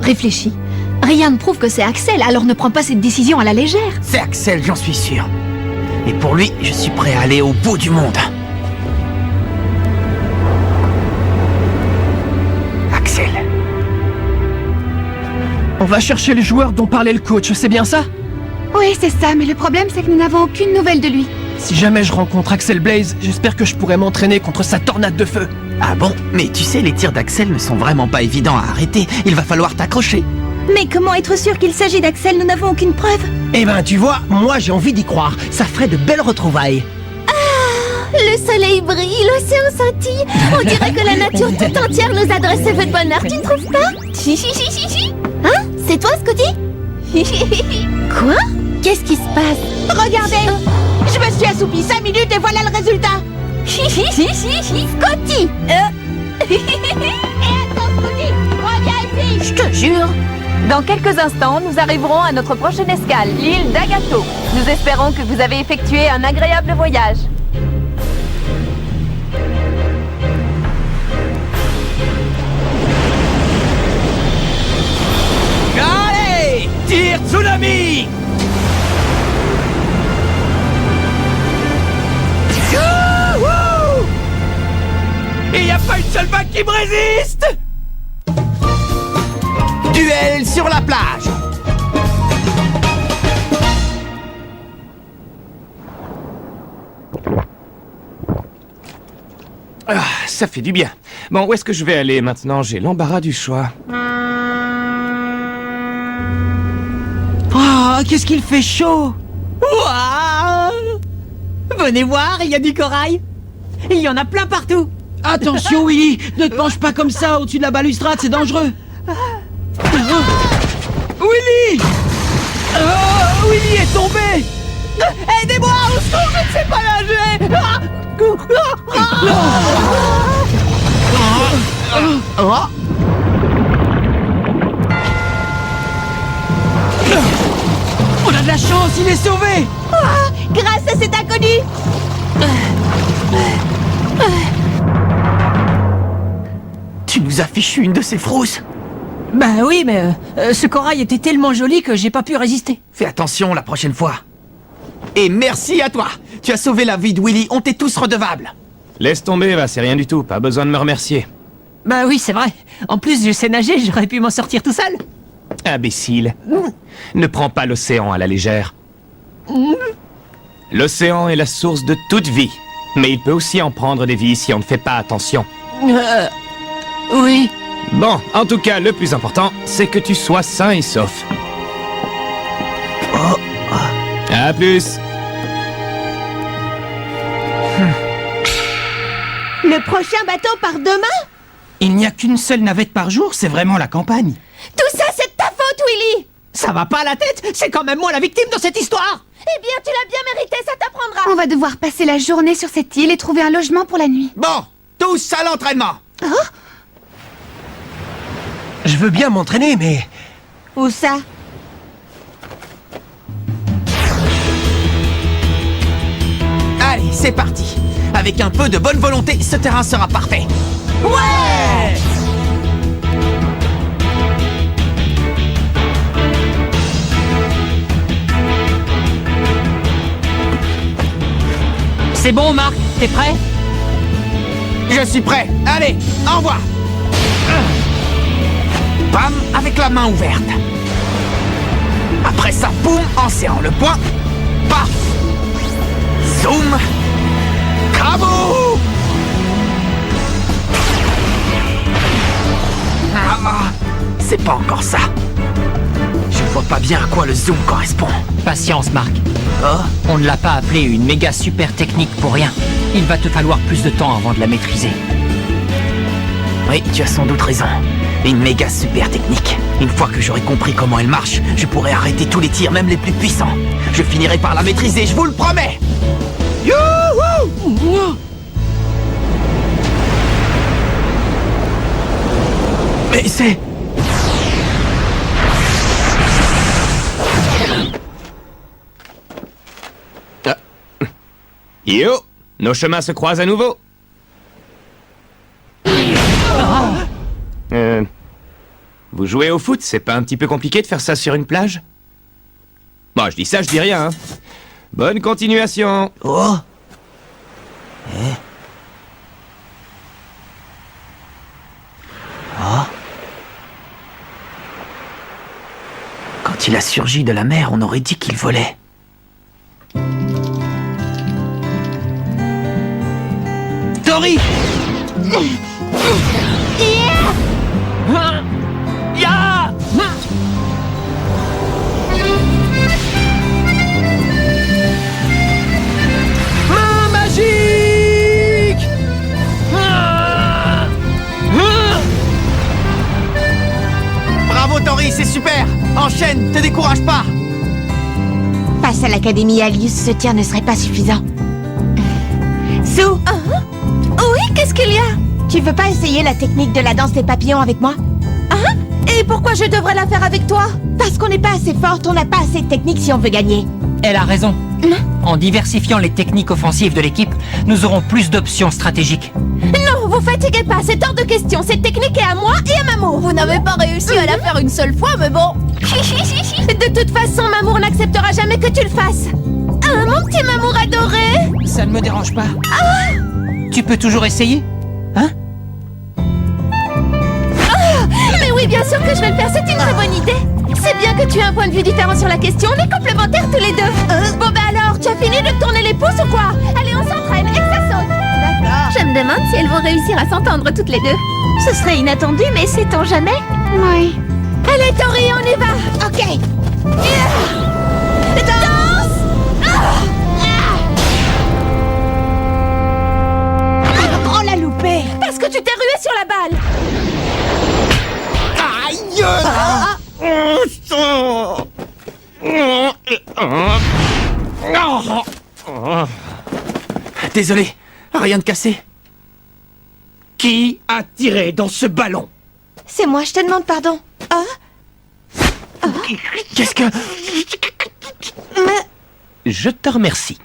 Réfléchis. Rien ne prouve que c'est Axel, alors ne prends pas cette décision à la légère. C'est Axel, j'en suis sûr. Et pour lui, je suis prêt à aller au bout du monde. Axel. On va chercher le joueur dont parlait le coach, c'est bien ça? Oui, c'est ça, mais le problème, c'est que nous n'avons aucune nouvelle de lui. Si jamais je rencontre Axel Blaze, j'espère que je pourrai m'entraîner contre sa tornade de feu. Ah bon? Mais tu sais, les tirs d'Axel ne sont vraiment pas évidents à arrêter. Il va falloir t'accrocher. Mais comment être sûr qu'il s'agit d'Axel? Nous n'avons aucune preuve. Eh ben, tu vois, moi j'ai envie d'y croire. Ça ferait de belles retrouvailles. Le soleil brille, l'océan scintille. On dirait que la nature tout entière nous adresse ses vœux de bonheur, tu ne trouves pas? Hein? C'est toi, Scotty? Quoi? Qu'est-ce qui se passe? Regardez! Je me suis assoupie 5 minutes et voilà le résultat! Scotty! Et attends, Scotty! Reviens ici! Je te jure! Dans quelques instants, nous arriverons à notre prochaine escale, l'île d'Agato. Nous espérons que vous avez effectué un agréable voyage. Allez! Tire tsunami! Youhou! Et y a pas une seule vague qui me résiste! Duel sur la plage! Ah, ça fait du bien. Bon, où est-ce que je vais aller maintenant? J'ai l'embarras du choix. Oh, qu'est-ce qu'il fait chaud! Ouah! Venez voir, il y a du corail. Il y en a plein partout. Attention, Willy, ne te penche pas comme ça au-dessus de la balustrade, c'est dangereux. Willy! Willy est tombé! Aidez-moi, au secours, je ne sais pas nager! On a de la chance, il est sauvé! Grâce à cet inconnu! Tu nous as fichu une de ces frousses! Bah oui, mais ce corail était tellement joli que j'ai pas pu résister. Fais attention la prochaine fois. Et merci à toi. Tu as sauvé la vie de Willy. On t'est tous redevables. Laisse tomber, va, c'est rien du tout. Pas besoin de me remercier. Bah oui, c'est vrai. En plus, je sais nager, j'aurais pu m'en sortir tout seul. Imbécile. Ne prends pas l'océan à la légère. L'océan est la source de toute vie. Mais il peut aussi en prendre des vies si on ne fait pas attention. Oui. Bon, en tout cas, le plus important, c'est que tu sois sain et sauf. À plus. Le prochain bateau part demain? Il n'y a qu'une seule navette par jour, c'est vraiment la campagne. Tout ça, c'est de ta faute, Willy! Ça va pas à la tête? C'est quand même moi la victime dans cette histoire! Eh bien, tu l'as bien mérité, ça t'apprendra! On va devoir passer la journée sur cette île et trouver un logement pour la nuit. Bon, tous à l'entraînement. Je veux bien m'entraîner, mais... Où ça? Allez, c'est parti. Avec un peu de bonne volonté, ce terrain sera parfait. Ouais! C'est bon, Marc, t'es prêt? Je suis prêt. Allez, au revoir. Bam, avec la main ouverte. Après ça, boum, en serrant le poing. Paf. Zoom. Kaboom. Ah, c'est pas encore ça. Je vois pas bien à quoi le zoom correspond. Patience, Marc. Oh, On ne l'a pas appelée une méga super technique pour rien. Il va te falloir plus de temps avant de la maîtriser. oui, tu as sans doute raison. Une méga super technique. Une fois que j'aurai compris comment elle marche, je pourrai arrêter tous les tirs, même les plus puissants. Je finirai par la maîtriser, je vous le promets. Youhou! Mais c'est... Yo! Nos chemins se croisent à nouveau. Vous jouez au foot, c'est pas un petit peu compliqué de faire ça sur une plage? Bon, je dis ça, je dis rien, hein. Bonne continuation. Oh. Oh. Quand il a surgi de la mer, on aurait dit qu'il volait. Tori! Ya! Main magique! Bravo Tori, c'est super. Enchaîne, te décourage pas. Face à l'Académie Alius, ce tir ne serait pas suffisant. Sue! Oui, qu'est-ce qu'il y a? Tu veux pas essayer la technique de la danse des papillons avec moi? Et pourquoi je devrais la faire avec toi? Parce qu'on n'est pas assez forte, on n'a pas assez de technique si on veut gagner. Elle a raison. En diversifiant les techniques offensives de l'équipe, nous aurons plus d'options stratégiques. Non, vous fatiguez pas, c'est hors de question. Cette technique est à moi et à Mamour. Vous n'avez pas réussi à la faire une seule fois, mais bon. De toute façon, Mamour n'acceptera jamais que tu le fasses. Ah, mon petit Mamour adoré. Ça ne me dérange pas. Tu peux toujours essayer? Hein? Mais oui, bien sûr que je vais le faire, c'est une très bonne idée. C'est bien que tu aies un point de vue différent sur la question, on est complémentaires tous les deux. Bon bah alors, tu as fini de tourner les pouces ou quoi? Allez, on s'entraîne et que ça saute. D'accord. Je me demande si elles vont réussir à s'entendre toutes les deux. Ce serait inattendu, mais sait-on jamais? Oui. Allez, Tori, on y va. Ok. Danse. Oh, la loupée! Parce que tu t'es rué sur la balle. Désolé, rien de cassé. Qui a tiré dans ce ballon? C'est moi, je te demande pardon. Qu'est-ce que... Je te remercie.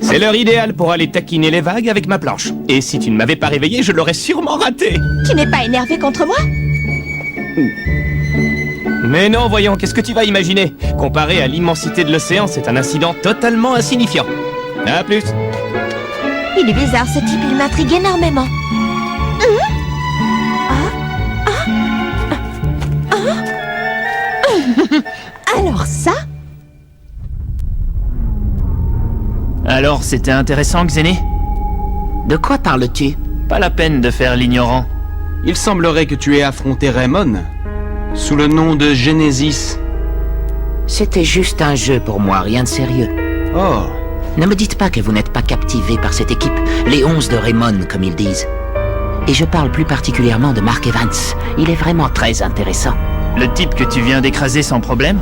C'est l'heure idéale pour aller taquiner les vagues avec ma planche. Et si tu ne m'avais pas réveillé, je l'aurais sûrement raté. Tu n'es pas énervé contre moi? Mais non, voyons, qu'est-ce que tu vas imaginer? Comparé à l'immensité de l'océan, c'est un incident totalement insignifiant. À plus. Il est bizarre, ce type, il m'intrigue énormément. Alors ça? Alors, c'était intéressant, Xéné? De quoi parles-tu? Pas la peine de faire l'ignorant. Il semblerait que tu aies affronté Raymond sous le nom de Genesis. C'était juste un jeu pour moi, rien de sérieux. Oh, Ne me dites pas que vous n'êtes pas captivé par cette équipe, les 11 de Raymond, comme ils disent. Et je parle plus particulièrement de Mark Evans. Il est vraiment très intéressant. Le type que tu viens d'écraser sans problème?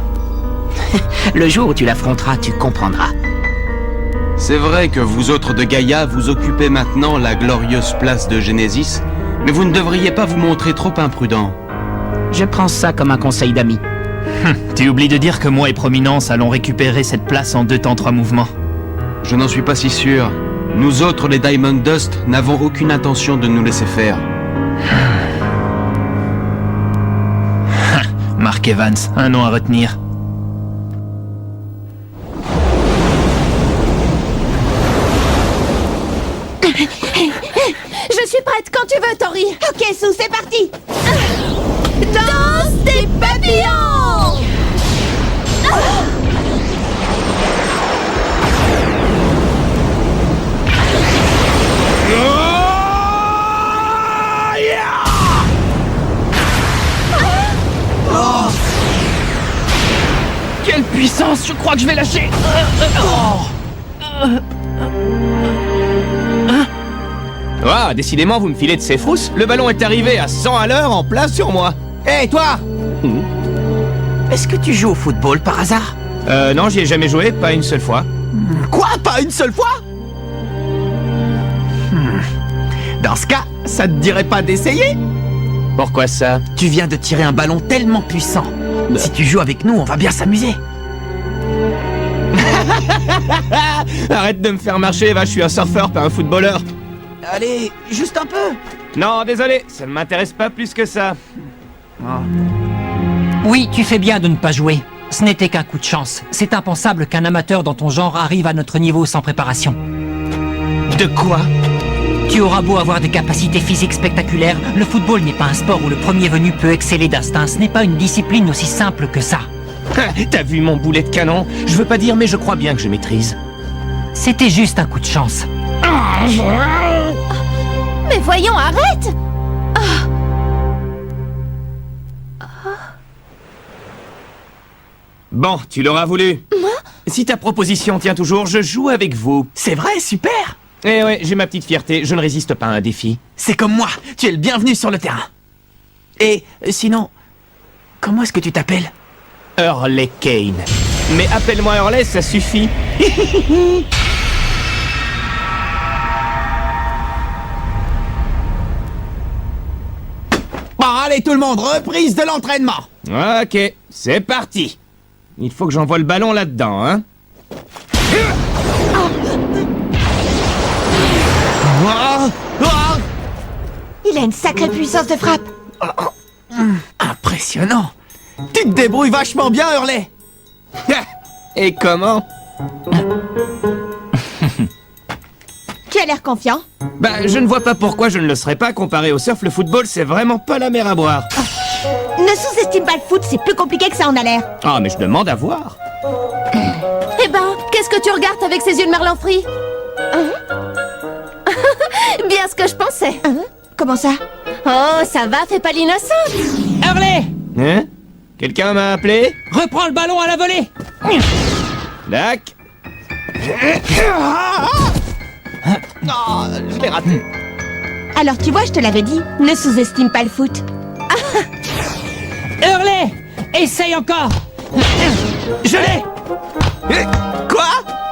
Le jour où tu l'affronteras, tu comprendras. c'est vrai que vous autres de Gaïa, vous occupez maintenant la glorieuse place de Genesis, mais vous ne devriez pas vous montrer trop imprudent. Je prends ça comme un conseil d'ami. Tu oublies de dire que moi et Prominence allons récupérer cette place en 2 temps 3 mouvements. Je n'en suis pas si sûr. Nous autres, les Diamond Dust, n'avons aucune intention de nous laisser faire. Mark Evans, un nom à retenir. Je suis prête quand tu veux, Tori. Ok, Sue, c'est parti. Danse des papillons. Quelle puissance! Je crois que je vais lâcher! Ah, décidément, vous me filez de ces frousses. Le ballon est arrivé à 100 à l'heure en plein sur moi. Hé, toi! Est-ce que tu joues au football par hasard? Non, j'y ai jamais joué, pas une seule fois. Quoi? Pas une seule fois? Dans ce cas, ça te dirait pas d'essayer? Pourquoi ça? Tu viens de tirer un ballon tellement puissant. Si tu joues avec nous, on va bien s'amuser. Arrête de me faire marcher, va, je suis un surfeur, pas un footballeur. Allez, juste un peu. Non, désolé, ça ne m'intéresse pas plus que ça. Oui, tu fais bien de ne pas jouer. Ce n'était qu'un coup de chance. C'est impensable qu'un amateur dans ton genre arrive à notre niveau sans préparation. De quoi? Tu auras beau avoir des capacités physiques spectaculaires, le football n'est pas un sport où le premier venu peut exceller d'instinct. Ce n'est pas une discipline aussi simple que ça. T'as vu mon boulet de canon? Je veux pas dire, mais je crois bien que je maîtrise. C'était juste un coup de chance. Mais voyons, arrête! Bon, tu l'auras voulu. Moi? Si ta proposition tient toujours, je joue avec vous. C'est vrai, super. Eh ouais, j'ai ma petite fierté, je ne résiste pas à un défi. C'est comme moi, tu es le bienvenu sur le terrain. Et sinon, comment est-ce que tu t'appelles? Hurley Kane. Mais appelle-moi Hurley, ça suffit. Bon, allez tout le monde, reprise de l'entraînement. Ok, c'est parti. Il faut que j'envoie le ballon là-dedans, hein. Il a une sacrée puissance de frappe. Impressionnant. Tu te débrouilles vachement bien, Hurley. Et comment? Tu as l'air confiant. Bah, je ne vois pas pourquoi je ne le serais pas. Comparé au surf, le football, c'est vraiment pas la mer à boire. Ne sous-estime pas le foot, c'est plus compliqué que ça en a l'air. Ah, mais je demande à voir. Eh ben, qu'est-ce que tu regardes avec ces yeux de merlan frit? Bien ce que je pensais. Comment ça? Oh, ça va, fais pas l'innocente. Hurley! Hein? Quelqu'un m'a appelé? Reprends le ballon à la volée! Dac. Oh, je l'ai raté. Alors tu vois, je te l'avais dit, ne sous-estime pas le foot. Hurley! Essaye encore! Je l'ai! Quoi?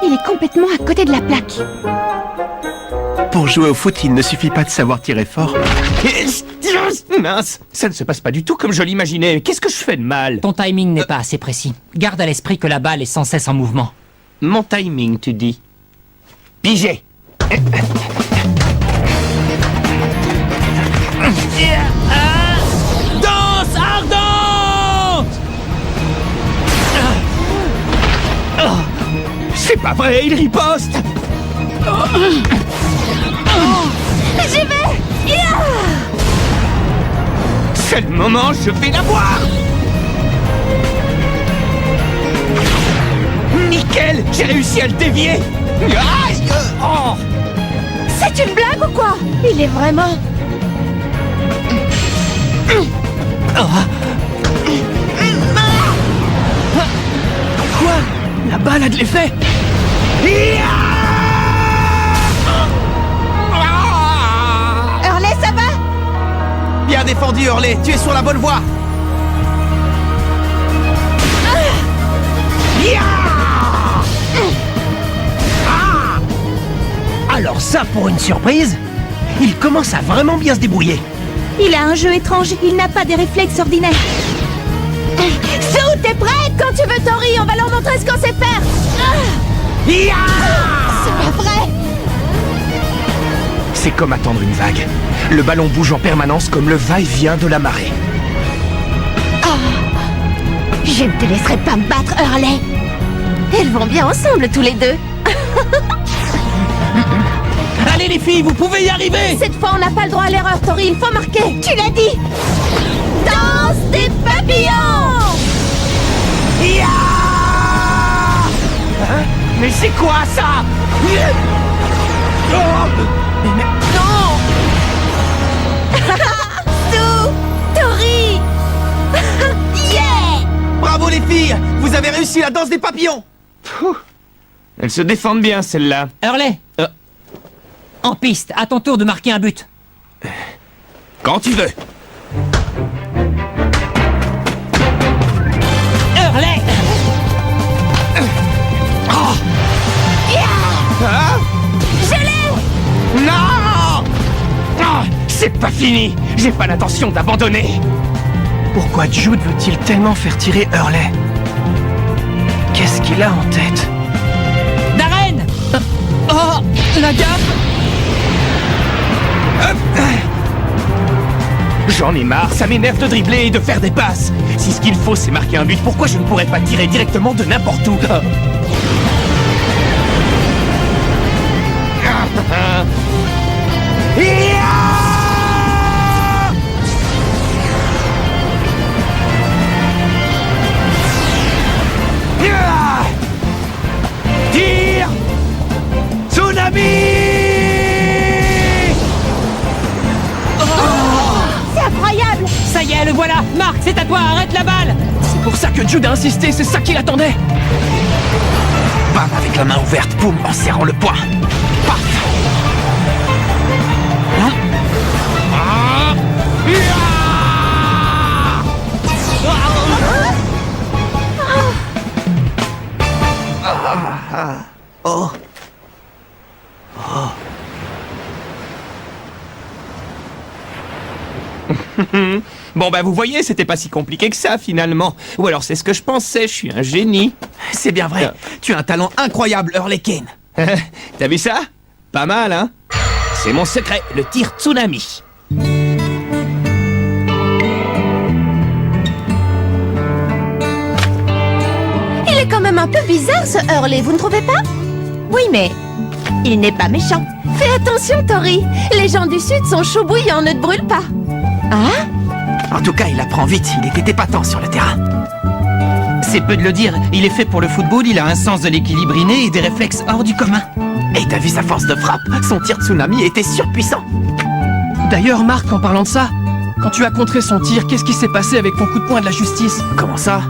Il est complètement à côté de la plaque. Pour jouer au foot, il ne suffit pas de savoir tirer fort. Mince, ça ne se passe pas du tout comme je l'imaginais. Qu'est-ce que je fais de mal? Ton timing n'est pas assez précis. Garde à l'esprit que la balle est sans cesse en mouvement. Mon timing, tu dis? Pigé. Danse ardente! C'est pas vrai, il riposte. J'y vais! C'est le moment, je vais la voir. Nickel, j'ai réussi à le dévier. Aïe. Oh. C'est une blague ou quoi? Il est vraiment... Quoi? La balle a de l'effet? Hurley, ça va? Bien défendu, Hurley. Tu es sur la bonne voie. Alors ça, pour une surprise, il commence à vraiment bien se débrouiller. Il a un jeu étrange, il n'a pas des réflexes ordinaires. Sue, t'es prête? Quand tu veux, Tori, on va leur montrer ce qu'on sait faire. C'est pas vrai. C'est comme attendre une vague. Le ballon bouge en permanence comme le va-et-vient de la marée. Je ne te laisserai pas me battre, Hurley. Elles vont bien ensemble, tous les deux. Allez les filles, vous pouvez y arriver! Cette fois, on n'a pas le droit à l'erreur, Tori, il faut marquer. Tu l'as dit. Danse des papillons. Hein? Mais c'est quoi ça? Sue, Tori. Yeah. Bravo les filles. Vous avez réussi la danse des papillons. Elles se défendent bien, celles-là. Hurley! En piste, à ton tour de marquer un but. Quand tu veux. Hurley! Je l'ai. Non! Ah, c'est pas fini. J'ai pas l'intention d'abandonner. Pourquoi Jude veut-il tellement faire tirer Hurley? Qu'est-ce qu'il a en tête? Darren! Oh! La gaffe! J'en ai marre, ça m'énerve de dribbler et de faire des passes. Si ce qu'il faut c'est marquer un but, pourquoi je ne pourrais pas tirer directement de n'importe où? Tire! Tsunami! C'est incroyable! Ça y est, le voilà. Marc, c'est à toi, arrête la balle. C'est pour ça que Jude a insisté, c'est ça qu'il attendait. Bam avec la main ouverte, boum, en serrant le poing. Paf! Hein? Oh! Bon bah vous voyez, c'était pas si compliqué que ça finalement. Ou alors c'est ce que je pensais, je suis un génie. C'est bien vrai, tu as un talent incroyable, Hurley Kane. T'as vu ça? Pas mal, hein? C'est mon secret, le tir tsunami. Il est quand même un peu bizarre ce Hurley, vous ne trouvez pas? Oui, mais il n'est pas méchant. Fais attention, Tori. Les gens du Sud sont chauds bouillants, ne te brûle pas. Hein? En tout cas, il apprend vite, il était épatant sur le terrain. C'est peu de le dire, il est fait pour le football, il a un sens de l'équilibre inné et des réflexes hors du commun. Et t'as vu sa force de frappe? Son tir tsunami était surpuissant. D'ailleurs, Marc, en parlant de ça, quand tu as contré son tir, qu'est-ce qui s'est passé avec ton coup de poing de la justice? Comment ça?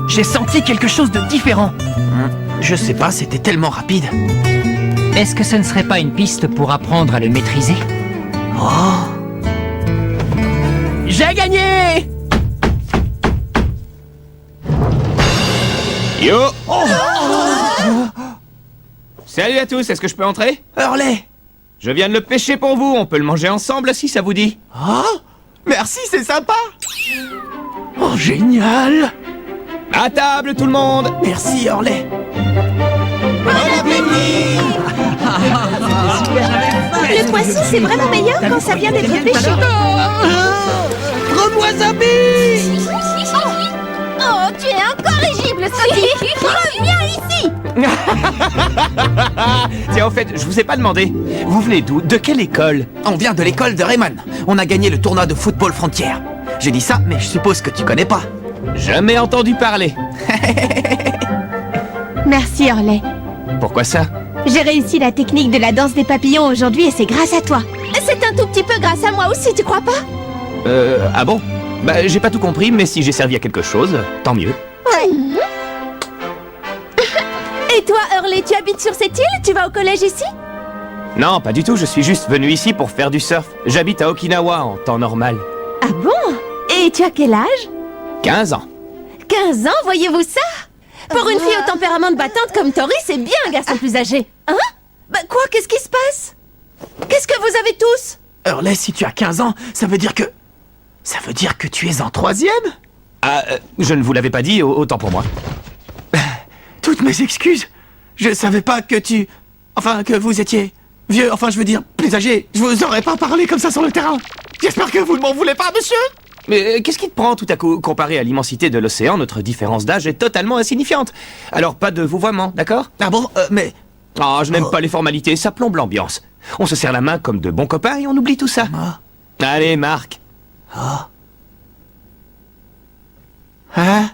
J'ai senti quelque chose de différent. Je sais pas, c'était tellement rapide. Est-ce que ce ne serait pas une piste pour apprendre à le maîtriser? Oh! J'ai gagné! Yo! Salut à tous, est-ce que je peux entrer? Hurley! Je viens de le pêcher pour vous, on peut le manger ensemble si ça vous dit. Oh! Merci, c'est sympa! Oh, génial! À table tout le monde! Merci, Hurley! Le poisson, c'est vraiment meilleur quand ça vient d'être pêché. Gros wasabi! Oh, tu es incorrigible, Scotty. Reviens ici. Tiens, en fait, je vous ai pas demandé. Vous venez d'où? De quelle école? On vient de l'école de Rayman. On a gagné le tournoi de football frontière. J'ai dit ça, mais je suppose que tu connais pas. Jamais entendu parler. Merci, Hurley. Pourquoi ça? J'ai réussi la technique de la danse des papillons aujourd'hui et c'est grâce à toi. C'est un tout petit peu grâce à moi aussi, tu crois pas? Ah bon? Bah, j'ai pas tout compris, mais si j'ai servi à quelque chose, tant mieux. Ouais. Et toi, Hurley, tu habites sur cette île? Tu vas au collège ici? Non, pas du tout, je suis juste venu ici pour faire du surf. J'habite à Okinawa en temps normal. Ah bon? Et tu as quel âge? 15 ans. 15 ans, voyez-vous ça? Pour une fille au tempérament de battante comme Tori, c'est bien un garçon plus âgé. Hein? Bah quoi, qu'est-ce qui se passe? Qu'est-ce que vous avez tous? Hurley, si tu as 15 ans, ça veut dire que... Ça veut dire que tu es en 3e? Ah, je ne vous l'avais pas dit, autant pour moi. Toutes mes excuses. Je savais pas que tu... Enfin, que vous étiez vieux, enfin je veux dire, plus âgé. Je vous aurais pas parlé comme ça sur le terrain. J'espère que vous ne m'en voulez pas, monsieur. Mais qu'est-ce qui te prend tout à coup? Comparé à l'immensité de l'océan, notre différence d'âge est totalement insignifiante. Alors pas de vouvoiement, d'accord? Ah bon, mais... Ah, je n'aime pas les formalités, ça plombe l'ambiance. On se serre la main comme de bons copains et on oublie tout ça. Allez, Marc. Hein?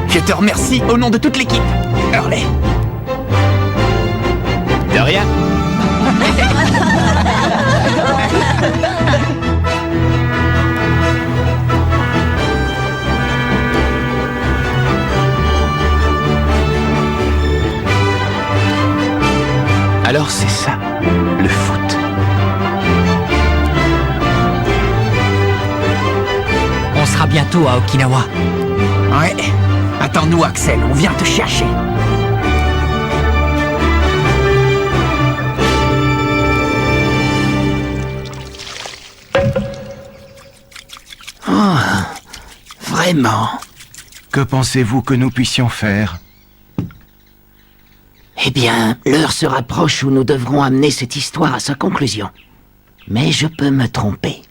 Je te remercie au nom de toute l'équipe, Hurley. De rien. Alors c'est ça, le foot. On sera bientôt à Okinawa. Ouais. Attends-nous, Axel, on vient te chercher. Oh, vraiment. Que pensez-vous que nous puissions faire? Eh bien, l'heure se rapproche où nous devrons amener cette histoire à sa conclusion. Mais je peux me tromper.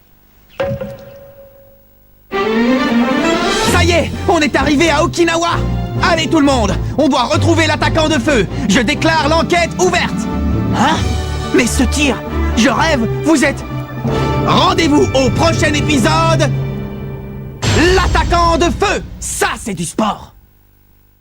Ça y est, on est arrivé à Okinawa. Allez tout le monde, on doit retrouver l'attaquant de feu. Je déclare l'enquête ouverte. Hein? Mais ce tir, je rêve, vous êtes... Rendez-vous au prochain épisode. L'attaquant de feu, ça c'est du sport.